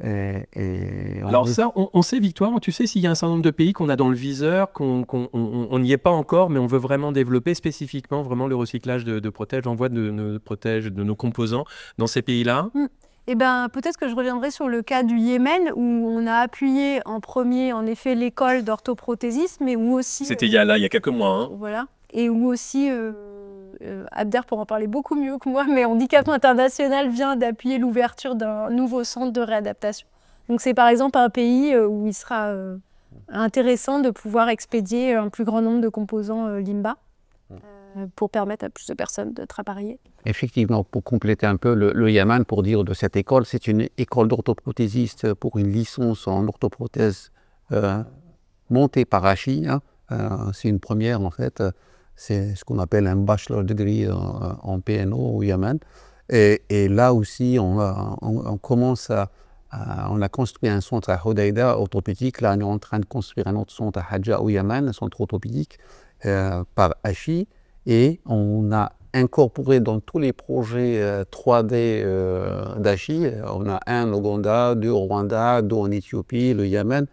Alors ça, on sait, Victoire, tu sais s'il y a un certain nombre de pays qu'on a dans le viseur, qu'on n'y est pas encore, mais on veut vraiment développer spécifiquement vraiment le recyclage de prothèses, l'envoi de nos prothèses, de nos composants dans ces pays-là? Eh ben, peut-être que je reviendrai sur le cas du Yémen, où on a appuyé en premier, en effet, l'école d'orthoprothésisme, mais où aussi... C'était il y a quelques mois. Hein. Voilà. Et où aussi, Abder pourra en parler beaucoup mieux que moi, mais Handicap International vient d'appuyer l'ouverture d'un nouveau centre de réadaptation. Donc c'est par exemple un pays où il sera intéressant de pouvoir expédier un plus grand nombre de composants Limba pour permettre à plus de personnes d'être appareillées. Effectivement, pour compléter un peu le Yémen, pour dire de cette école, c'est une école d'orthoprothésistes pour une licence en orthoprothèse montée par ACHI. Hein. C'est une première en fait. C'est ce qu'on appelle un bachelor degree en PNO au Yémen. Et là aussi, on commence on a construit un centre à Hodeïda orthopédique. Là, on est en train de construire un autre centre à Hadja au Yémen, un centre orthopédique par ACHI. Et on a incorporé dans tous les projets 3D d'ACHI, on a un au Ouganda, 2 au Rwanda, 2 en Éthiopie, le Yémen,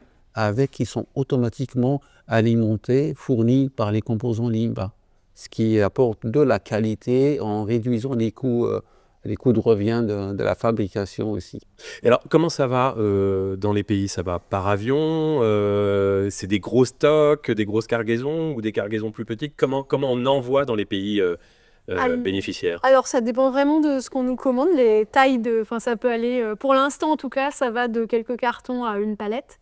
qui sont automatiquement alimentés, fournis par les composants Limba, ce qui apporte de la qualité en réduisant les coûts de revient de la fabrication aussi. Et alors, comment ça va dans les pays? Ça va par avion? C'est des gros stocks, des grosses cargaisons ou des cargaisons plus petites? Comment on envoie dans les pays bénéficiaires? Alors, ça dépend vraiment de ce qu'on nous commande. Les tailles enfin, ça peut aller, pour l'instant en tout cas, ça va de quelques cartons à une palette.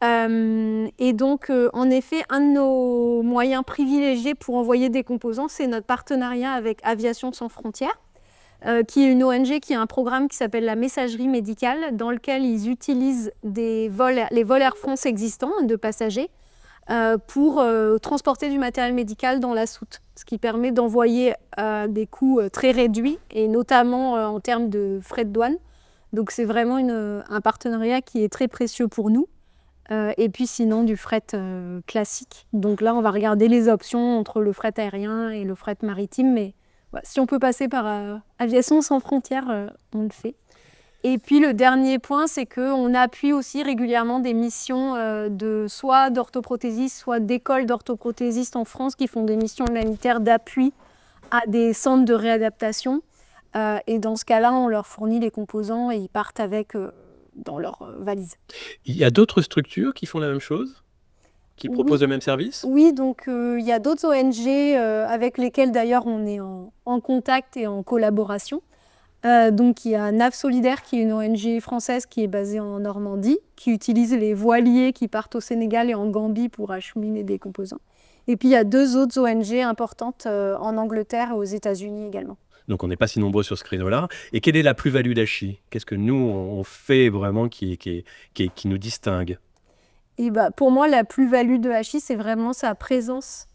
Et donc, en effet, un de nos moyens privilégiés pour envoyer des composants, c'est notre partenariat avec Aviation Sans Frontières, qui est une ONG qui a un programme qui s'appelle la messagerie médicale, dans lequel ils utilisent les vols Air France existants de passagers pour transporter du matériel médical dans la soute, ce qui permet d'envoyer des coûts très réduits, et notamment en termes de frais de douane. Donc c'est vraiment un partenariat qui est très précieux pour nous. Et puis sinon du fret classique. Donc là, on va regarder les options entre le fret aérien et le fret maritime, mais voilà, si on peut passer par Aviation Sans Frontières, on le fait. Et puis le dernier point, c'est qu'on appuie aussi régulièrement des missions soit d'orthoprothésistes, soit d'écoles d'orthoprothésistes en France qui font des missions humanitaires d'appui à des centres de réadaptation. Et dans ce cas-là, on leur fournit les composants et ils partent avec dans leur valise. Il y a d'autres structures qui font la même chose? Qui proposent le même service? Oui, donc il y a d'autres ONG avec lesquelles d'ailleurs on est en contact et en collaboration. Donc il y a NAV Solidaire qui est une ONG française qui est basée en Normandie, qui utilise les voiliers qui partent au Sénégal et en Gambie pour acheminer des composants. Et puis il y a 2 autres ONG importantes en Angleterre et aux États-Unis également. Donc on n'est pas si nombreux sur ce créneau-là. Et quelle est la plus-value d'ACHI? Qu'est-ce que nous, on fait vraiment qui nous distingue? Et bah, pour moi, la plus-value de Hachi, c'est vraiment sa présence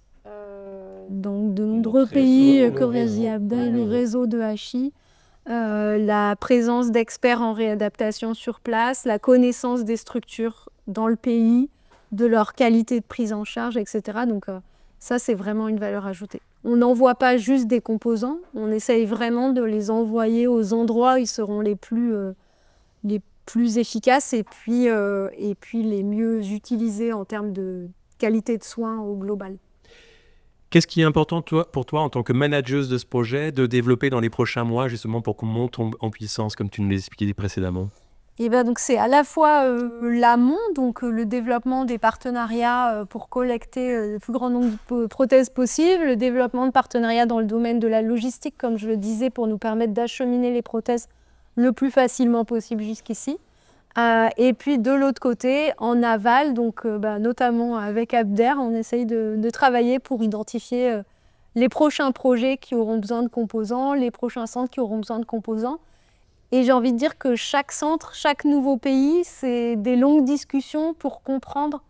dans de nombreux pays, Corrèze Abdel, le réseau de Hachi, la présence d'experts en réadaptation sur place, la connaissance des structures dans le pays, de leur qualité de prise en charge, etc. Donc ça, c'est vraiment une valeur ajoutée. On n'envoie pas juste des composants, on essaye vraiment de les envoyer aux endroits où ils seront les plus efficaces et puis les mieux utilisés en termes de qualité de soins au global. Qu'est-ce qui est important pour toi en tant que manageuse de ce projet de développer dans les prochains mois justement pour qu'on monte en puissance comme tu nous l'expliquais précédemment? Et ben donc c'est à la fois l'amont, donc le développement des partenariats pour collecter le plus grand nombre de prothèses possible, le développement de partenariats dans le domaine de la logistique, comme je le disais, pour nous permettre d'acheminer les prothèses le plus facilement possible jusqu'ici. Et puis de l'autre côté, en aval, donc notamment avec Abder, on essaye de travailler pour identifier les prochains projets qui auront besoin de composants, les prochains centres qui auront besoin de composants. Et j'ai envie de dire que chaque centre, chaque nouveau pays, c'est des longues discussions pour comprendre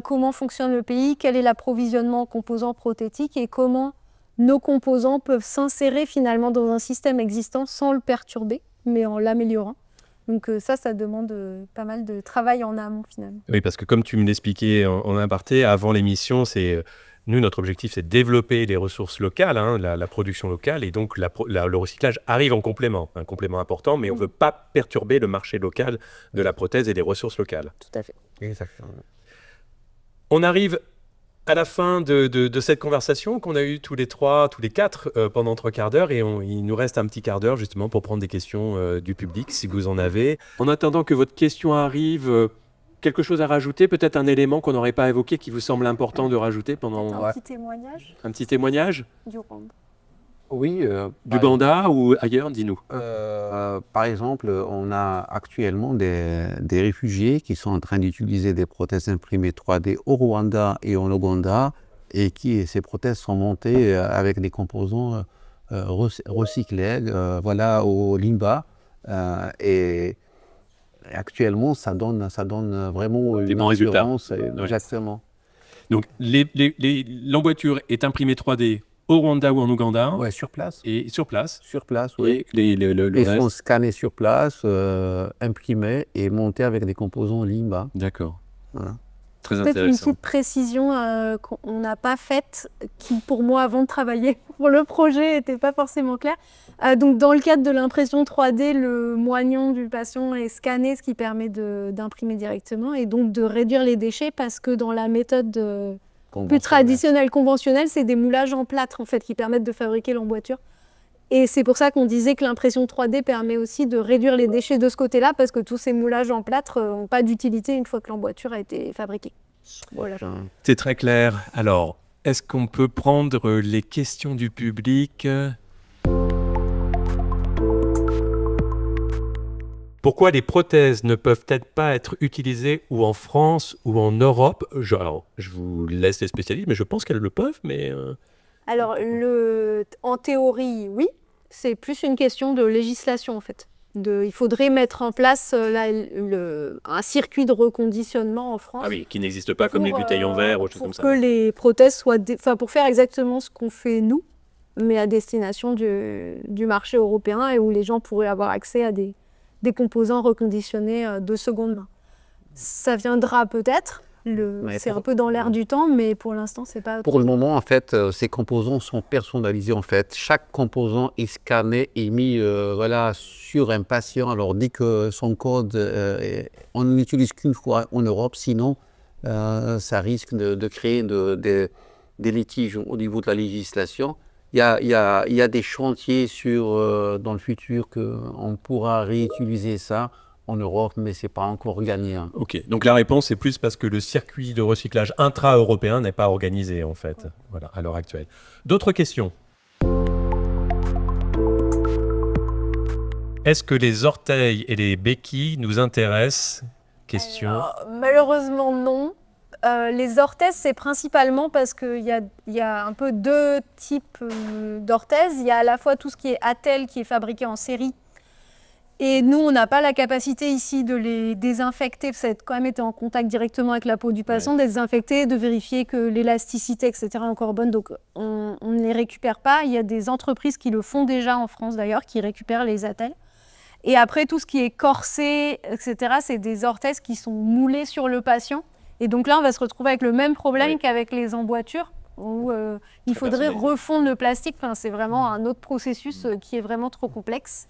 comment fonctionne le pays, quel est l'approvisionnement en composants prothétiques et comment nos composants peuvent s'insérer finalement dans un système existant sans le perturber, mais en l'améliorant. Donc ça demande pas mal de travail en amont finalement. Oui, parce que comme tu me l'expliquais en aparté, avant l'émission, nous, notre objectif, c'est de développer les ressources locales, hein, la production locale, et donc le recyclage arrive en complément, un complément important, mais on ne veut pas perturber le marché local de la prothèse et des ressources locales. Tout à fait. Exactement. On arrive à la fin de cette conversation qu'on a eue tous les quatre pendant 3 quarts d'heure, et il nous reste un petit quart d'heure justement pour prendre des questions du public, si vous en avez. En attendant que votre question arrive, quelque chose à rajouter, peut-être un élément qu'on n'aurait pas évoqué qui vous semble important de rajouter pendant... Un petit témoignage Un petit témoignage du Rwanda. Oui. Du Banda ou ailleurs, dis-nous. Par exemple, on a actuellement des réfugiés qui sont en train d'utiliser des prothèses imprimées 3D au Rwanda et en Ouganda, et ces prothèses sont montées avec des composants recyclés, au Limba. Et actuellement, ça donne vraiment des une bons résultats. Exactement. Donc, l'emboîture est imprimée 3D au Rwanda ou en Ouganda. Ouais, sur place. Et sur place. Sur place, oui. Et Ils sont scannés sur place, imprimés et montés avec des composants Limba. D'accord. Voilà. Très Peut-être une intéressant. petite précision qu'on n'a pas faite, qui pour moi, avant de travailler pour le projet, n'était pas forcément claire. Donc dans le cadre de l'impression 3D, le moignon du patient est scanné, ce qui permet d'imprimer directement et donc de réduire les déchets, parce que dans la méthode plus traditionnelle, conventionnelle, c'est des moulages en plâtre en fait, qui permettent de fabriquer l'emboîture. Et c'est pour ça qu'on disait que l'impression 3D permet aussi de réduire les déchets de ce côté-là, parce que tous ces moulages en plâtre n'ont pas d'utilité une fois que l'emboîture a été fabriquée. Voilà. C'est très clair. Alors, est-ce qu'on peut prendre les questions du public ? Pourquoi les prothèses ne peuvent-elles pas être utilisées ou en France ou en Europe ? Alors, je vous laisse les spécialistes, mais je pense qu'elles le peuvent, mais... Alors, en théorie, oui. C'est plus une question de législation, en fait. Il faudrait mettre en place un circuit de reconditionnement en France. Ah oui, qui n'existe pas comme les bouteilles en verre ou autre chose comme ça. Pour que les prothèses soient... pour faire exactement ce qu'on fait nous, mais à destination du marché européen, et où les gens pourraient avoir accès à des composants reconditionnés de seconde main. Ça viendra peut-être. C'est un peu dans l'air du temps, mais pour l'instant, c'est pas... Pour le moment, en fait, ces composants sont personnalisés. En fait, chaque composant est scanné et mis sur un patient. Alors, dit que son code, on n'utilise qu'une fois en Europe, sinon, ça risque de créer des litiges au niveau de la législation. Il y a des chantiers dans le futur qu'on pourra réutiliser ça en Europe, mais ce n'est pas encore gagné. Hein. Ok, donc la réponse est plus parce que le circuit de recyclage intra-européen n'est pas organisé, en fait, voilà, à l'heure actuelle. D'autres questions ? Est-ce que les orteils et les béquilles nous intéressent ? Question. Malheureusement, non. Les orthèses, c'est principalement parce qu'il y a un peu 2 types d'orthèses. Il y a à la fois tout ce qui est attelle, qui est fabriqué en série, Et nous, on n'a pas la capacité ici de les désinfecter, ça a quand même été en contact directement avec la peau du patient, de les désinfecter, de vérifier que l'élasticité, etc. est encore bonne. Donc, on ne les récupère pas. Il y a des entreprises qui le font déjà en France, d'ailleurs, qui récupèrent les attelles. Et après, tout ce qui est corsé, etc., c'est des orthèses qui sont moulées sur le patient. Et donc là, on va se retrouver avec le même problème qu'avec les emboîtures, où il faudrait refondre le plastique. Enfin, c'est vraiment un autre processus qui est vraiment trop complexe.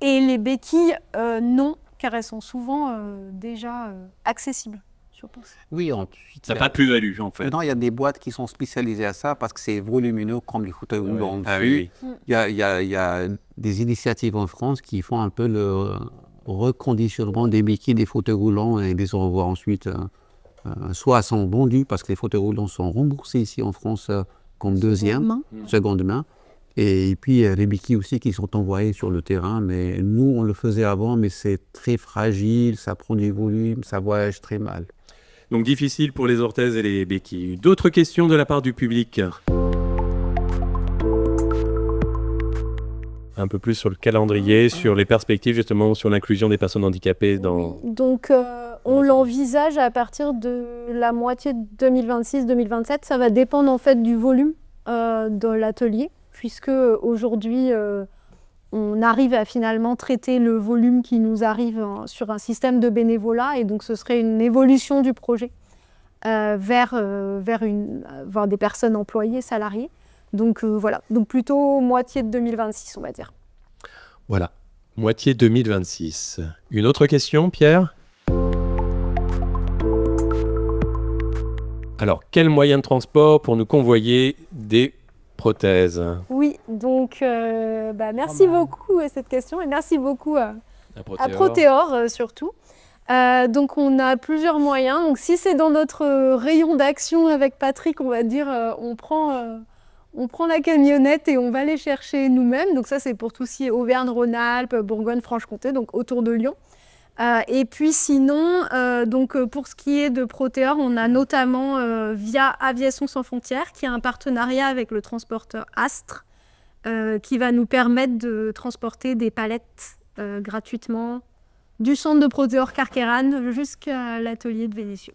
Et les béquilles, non, car elles sont souvent déjà accessibles, je pense. Oui, ensuite. Ça n'a pas de plus-value, en fait. Non, il y a des boîtes qui sont spécialisées à ça parce que c'est volumineux comme les fauteuils roulants. Ah oui, oui. Il y a des initiatives en France qui font un peu le reconditionnement des béquilles des fauteuils roulants et les envoient ensuite, soit sont vendus parce que les fauteuils roulants sont remboursés ici en France comme seconde main. Et puis, les béquilles aussi qui sont envoyées sur le terrain. Mais nous, on le faisait avant, mais c'est très fragile, ça prend du volume, ça voyage très mal. Donc difficile pour les orthèses et les béquilles. D'autres questions de la part du public? Un peu plus sur le calendrier, sur les perspectives justement, sur l'inclusion des personnes handicapées dans... Donc, on l'envisage à partir de la moitié de 2026-2027. Ça va dépendre en fait du volume de l'atelier, puisque aujourd'hui, on arrive à finalement traiter le volume qui nous arrive sur un système de bénévolat, et donc ce serait une évolution du projet vers des personnes employées, salariées. Donc voilà, donc plutôt moitié de 2026, on va dire. Voilà, moitié 2026. Une autre question, Pierre? Alors, quel moyen de transport pour nous convoyer des prothèses? Oui, donc merci beaucoup à cette question, et merci beaucoup à Proteor surtout. Donc on a plusieurs moyens. Donc si c'est dans notre rayon d'action avec Patrick, on va dire on prend la camionnette et on va les chercher nous-mêmes. Donc ça c'est pour tout ce qui est Auvergne-Rhône-Alpes, Bourgogne-Franche-Comté, donc autour de Lyon. Et puis sinon, pour ce qui est de Proteor, on a notamment via Aviation Sans Frontières, qui a un partenariat avec le transporteur Astre, qui va nous permettre de transporter des palettes gratuitement du centre de Proteor Carqueiranne jusqu'à l'atelier de Vénissieux.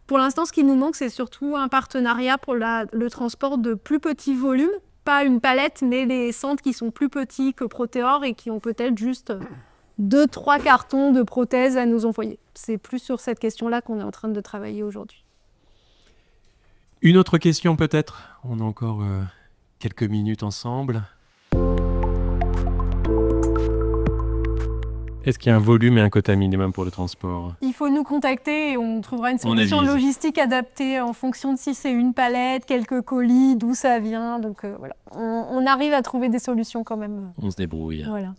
Pour l'instant, ce qui nous manque, c'est surtout un partenariat pour le transport de plus petits volumes, pas une palette, mais les centres qui sont plus petits que Proteor et qui ont peut-être juste 2-3 cartons de prothèses à nous envoyer. C'est plus sur cette question-là qu'on est en train de travailler aujourd'hui. Une autre question peut-être? On a encore quelques minutes ensemble. Est-ce qu'il y a un volume et un quota minimum pour le transport? Il faut nous contacter et on trouvera une solution logistique adaptée en fonction de si c'est une palette, quelques colis, d'où ça vient. Donc voilà, on arrive à trouver des solutions quand même. On se débrouille. Voilà.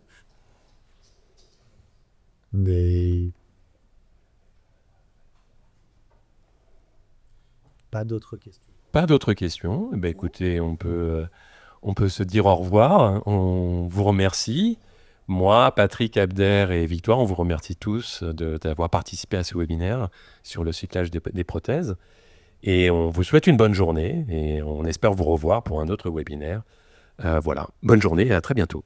Mais pas d'autres questions. Pas d'autres questions. Ben, écoutez, on peut se dire au revoir. On vous remercie. Moi, Patrick, Abder et Victoire, on vous remercie tous d'avoir participé à ce webinaire sur le cyclage des prothèses. Et on vous souhaite une bonne journée et on espère vous revoir pour un autre webinaire. Voilà, bonne journée et à très bientôt.